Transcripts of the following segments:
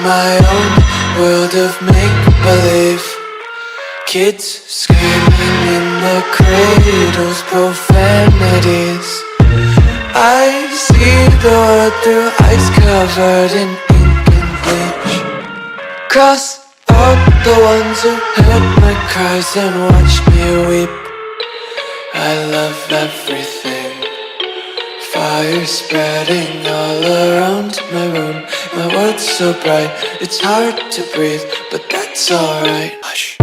my own world of make-believe. Kids screaming in the cradles, profanities. I see the world through ice covered in ink and bleach. Cross out the ones who heard my cries and watched me weep. I love everything. Fire spreading all around my room. My world's so bright, it's hard to breathe, but that's alright. Hush.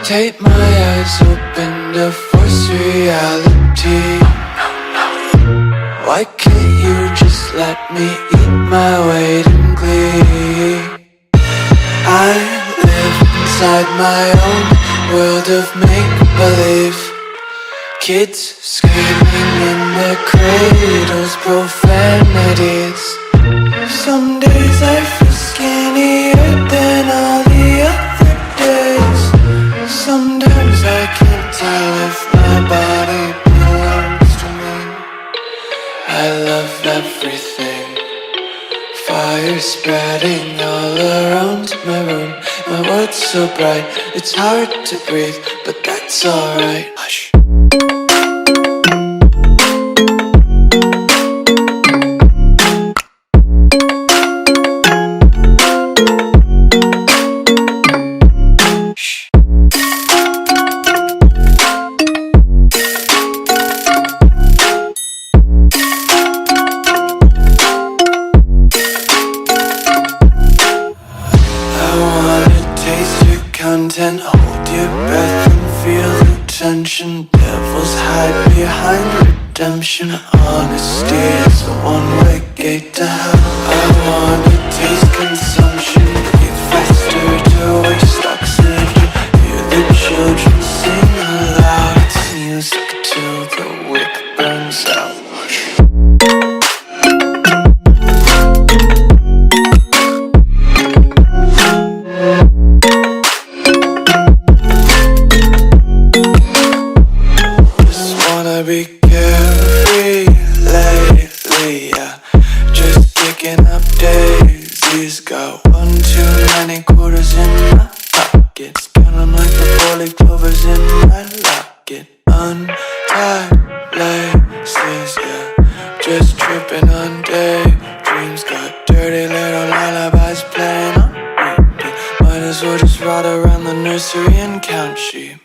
Take my eyes open to force reality. Why can't you just let me eat my weight in glee? I live inside my own world of make-believe. Kids screaming in their cradles, profanities. Some days I feel skinnier than all the other days. Sometimes I can't tell if my body belongs to me. I love everything. Fire spreading all around my room. My world's so bright, it's hard to breathe, but that's alright. Hush. Content, hold your breath and feel the tension. Devils hide behind redemption. Honesty is a one-way gate to hell. I wanna taste consumption, breathe faster to waste oxygen. Hear the children sing aloud. It's music till the wick burns out. Be carefree lately, yeah. Just picking up daisies. Got 1 too many quarters in my pockets. Count 'em like the 4-leaf clovers in my locket. Untied laces, yeah. Just tripping on daydreams. Got dirty little lullabies playing on repeat. Might as well just ride around the nursery and count sheep.